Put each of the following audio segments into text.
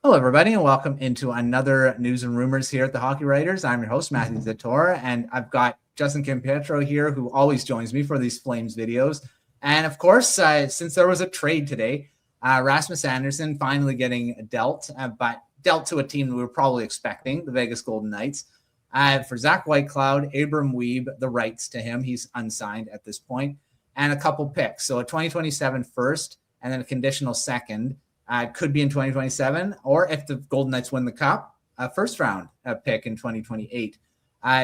Hello, everybody, and welcome into another News and Rumors here at the Hockey Writers. I'm your host, Matthew Zator, and I've got Justin Giampietro here, who always joins me for these Flames videos. And of course, since there was a trade today, Rasmus Andersson finally getting dealt, but dealt to a team we were probably expecting, the Vegas Golden Knights. For Zach Whitecloud, Abram Wiebe, the rights to him, he's unsigned at this point, and a couple picks. So a 2027 first, and then a conditional second. Could be in 2027, or if the Golden Knights win the Cup, a first-round pick in 2028.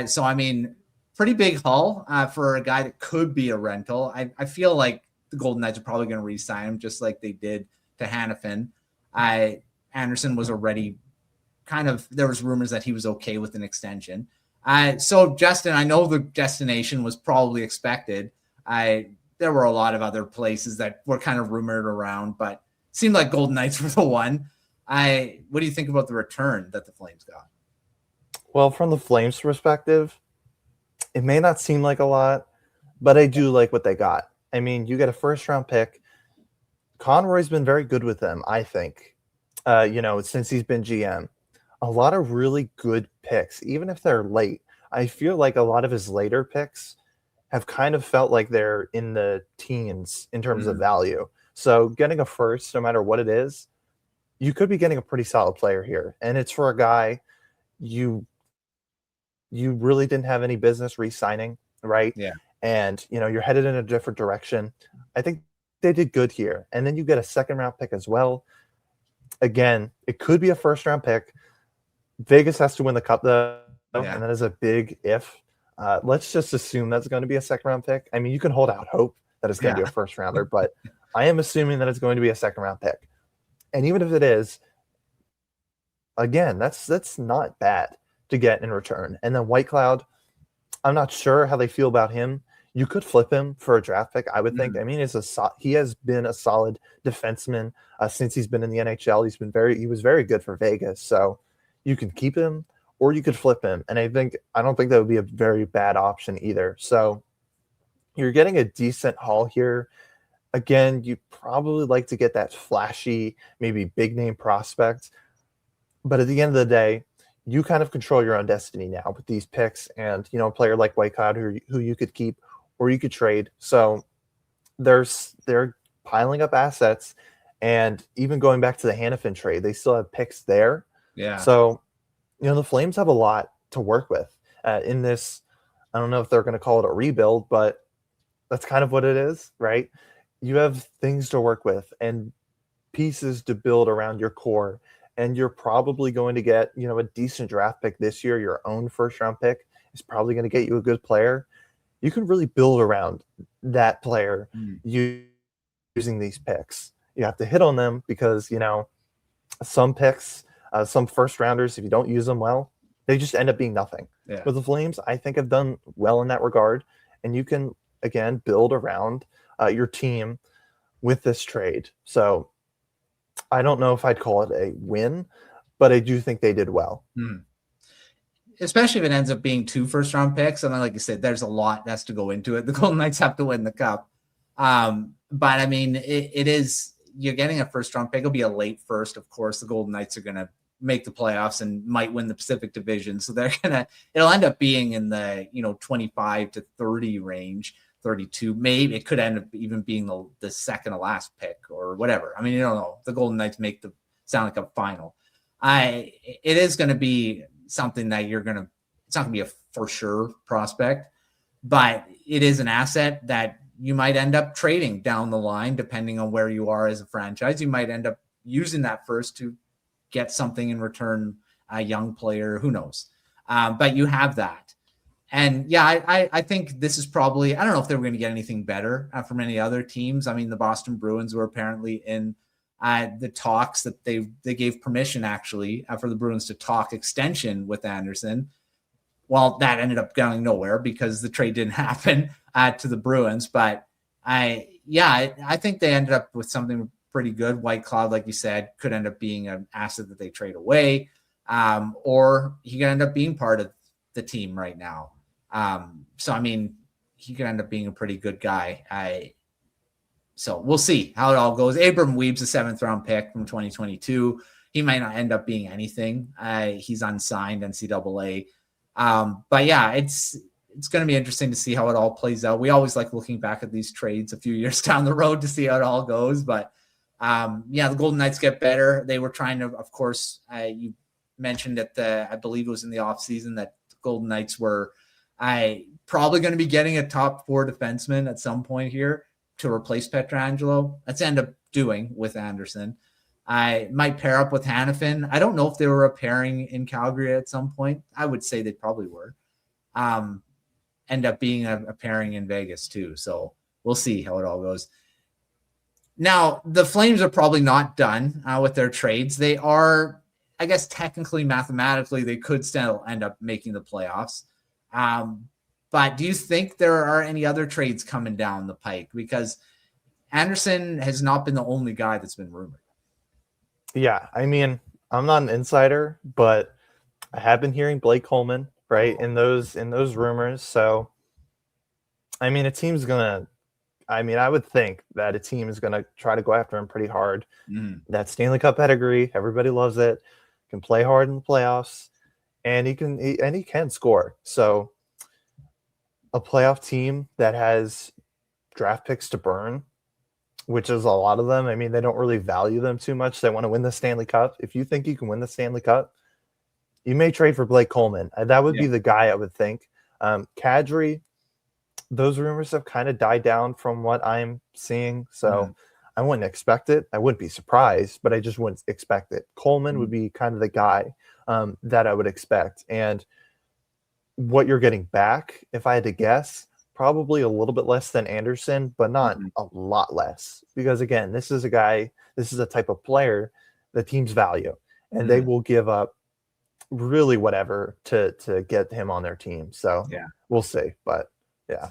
So, I mean, pretty big haul for a guy that could be a rental. I feel like the Golden Knights are probably going to re-sign him, just like they did to Hanifin. Anderson was already there was rumors that he was okay with an extension. So, Justin, I know the destination was probably expected. There were a lot of other places that were kind of rumored around, but seemed like Golden Knights were the one. What do you think about the return that the Flames got? Well, from the Flames' perspective, it may not seem like a lot, but I do like what they got. I mean, you get a first-round pick. Conroy's been very good with them, I think, since he's been GM. A lot of really good picks, even if they're late. I feel like a lot of his later picks have kind of felt like they're in the teens in terms of value. So getting a first, no matter what it is, you could be getting a pretty solid player here. And it's for a guy you really didn't have any business re-signing, right? Yeah. And, you're headed in a different direction. I think they did good here. And then you get a second-round pick as well. Again, it could be a first-round pick. Vegas has to win the Cup, though, and that is a big if. Let's just assume that's going to be a second-round pick. I mean, you can hold out hope that it's going to be a first-rounder, but I am assuming that it's going to be a second-round pick. And even if it is, again, that's not bad to get in return. And then Whitecloud, I'm not sure how they feel about him. You could flip him for a draft pick, I would think. I mean, he has been a solid defenseman since he's been in the NHL. He was very good for Vegas. So you can keep him or you could flip him. And I don't think that would be a very bad option either. So you're getting a decent haul here. Again, you probably like to get that flashy, maybe big name prospect. But at the end of the day, you kind of control your own destiny now with these picks and, a player like Whitecloud who you could keep or you could trade. So they're piling up assets. And even going back to the Hanifin trade, they still have picks there. Yeah. So, the Flames have a lot to work with in this. I don't know if they're going to call it a rebuild, but that's kind of what it is, right? You have things to work with and pieces to build around your core. And you're probably going to get, a decent draft pick this year. Your own first-round pick is probably going to get you a good player. You can really build around that player using these picks. You have to hit on them because, some picks, some first-rounders, if you don't use them well, they just end up being nothing. Yeah. But the Flames, I think, have done well in that regard. And you can, again, build around your team with this trade. So I don't know if I'd call it a win, but I do think they did well. Especially if it ends up being 2 first-round picks. And then, like you said, there's a lot that has to go into it. The Golden Knights have to win the Cup. But, I mean, it is – you're getting a first-round pick. It'll be a late first, of course. The Golden Knights are going to make the playoffs and might win the Pacific Division. So they're going to – it'll end up being in the, 25 to 30 range. 32, maybe it could end up even being the second to last pick or whatever. I mean, you don't know. The Golden Knights make the Stanley Cup final. It is going to be something that it's not going to be a for sure prospect, but it is an asset that you might end up trading down the line, depending on where you are as a franchise. You might end up using that first to get something in return, a young player, who knows? But you have that. And yeah, I think this is probably, I don't know if they were going to get anything better from any other teams. I mean, the Boston Bruins were apparently in the talks that they gave permission actually for the Bruins to talk extension with Anderson. Well, that ended up going nowhere because the trade didn't happen to the Bruins. But I think they ended up with something pretty good. Whitecloud, like you said, could end up being an asset that they trade away, or he could end up being part of the team right now. So, I mean, he could end up being a pretty good guy. So we'll see how it all goes. Abram Wiebe's a 7th round pick from 2022. he might not end up being anything. He's unsigned NCAA. But yeah, it's going to be interesting to see how it all plays out. We always like looking back at these trades a few years down the road to see how it all goes. But yeah, the Golden Knights get better. They were trying to, of course, you mentioned I believe it was in the offseason that the Golden Knights were probably going to be getting a top 4 defenseman at some point here to replace Pietrangelo. That's end up doing with Andersson. I might pair up with Hanifin. I don't know if they were a pairing in Calgary at some point. I would say they probably were. End up being a pairing in Vegas too. So we'll see how it all goes. Now, the Flames are probably not done with their trades. They are, I guess, technically, mathematically, they could still end up making the playoffs. But do you think there are any other trades coming down the pike? Because Andersson has not been the only guy that's been rumored. Yeah, I mean, I'm not an insider, but I have been hearing Blake Coleman, right, in those rumors. So, I mean, I would think that a team is gonna try to go after him pretty hard. That Stanley Cup pedigree, everybody loves it. Can play hard in the playoffs, and he can score. So, a playoff team that has draft picks to burn, which is a lot of them. I mean, they don't really value them too much. They want to win the Stanley Cup. If you think you can win the Stanley Cup, you may trade for Blake Coleman. That would be the guy I would think. Kadri, those rumors have kind of died down from what I'm seeing. So I wouldn't expect it. I wouldn't be surprised, but I just wouldn't expect it. Coleman would be kind of the guy that I would expect. And what you're getting back, if I had to guess, probably a little bit less than Andersson, but not a lot less. Because again, this is a type of player that teams value, and they will give up really whatever to get him on their team. So we'll see. But yeah.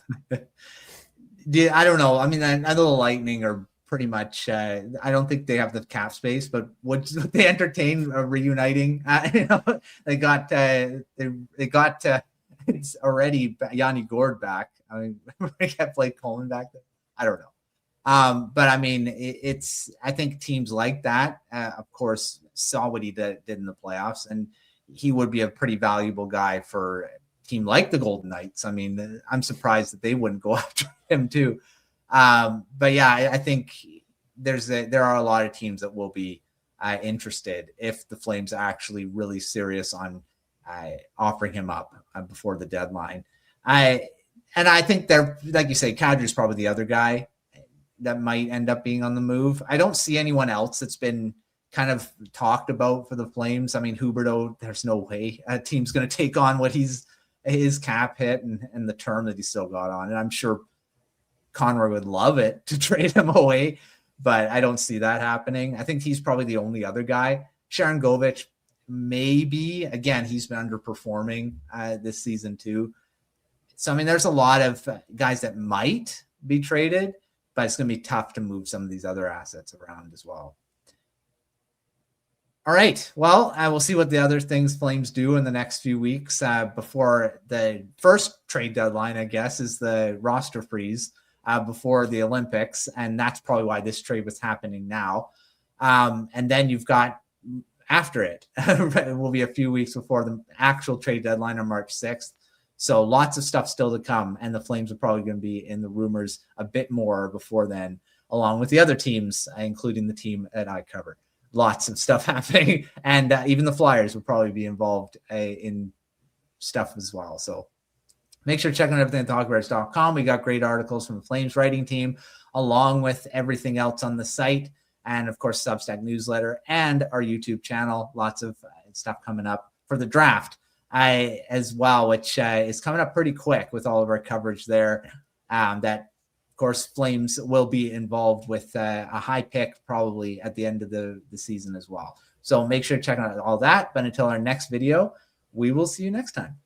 I don't know. I mean, I know the Lightning are pretty much, I don't think they have the cap space, but would they entertain reuniting? They got it's already Yanni Gord back. I mean, we get Blake Coleman back there. I don't know. But I mean, I think teams like that, of course, saw what he did in the playoffs, and he would be a pretty valuable guy for a team like the Golden Knights. I mean, I'm surprised that they wouldn't go after him too. But yeah, I think there are a lot of teams that will be interested if the Flames are actually really serious on offering him up before the deadline. I think they're, like you say, Kadri's probably the other guy that might end up being on the move. I don't see anyone else that's been kind of talked about for the Flames. I mean, Huberdeau, there's no way a team's going to take on what his cap hit and the term that he's still got on. And I'm sure Conroy would love it to trade him away, but I don't see that happening. I think he's probably the only other guy. Sharon Govich, maybe. Again, he's been underperforming this season too. So, I mean, there's a lot of guys that might be traded, but it's going to be tough to move some of these other assets around as well. All right. Well, I will see what the other things Flames do in the next few weeks before the first trade deadline, I guess, is the roster freeze before the Olympics. And that's probably why this trade was happening now. And then you've got after it, it will be a few weeks before the actual trade deadline on March 6th. So lots of stuff still to come. And the Flames are probably going to be in the rumors a bit more before then, along with the other teams, including the team that I cover. Lots of stuff happening. And even the Flyers will probably be involved in stuff as well. So make sure to check out everything at thehawkbears.com. We got great articles from the Flames writing team, along with everything else on the site. And, of course, Substack newsletter and our YouTube channel. Lots of stuff coming up for the draft as well, which is coming up pretty quick with all of our coverage there. That, of course, Flames will be involved with a high pick probably at the end of the season as well. So make sure to check out all that. But until our next video, we will see you next time.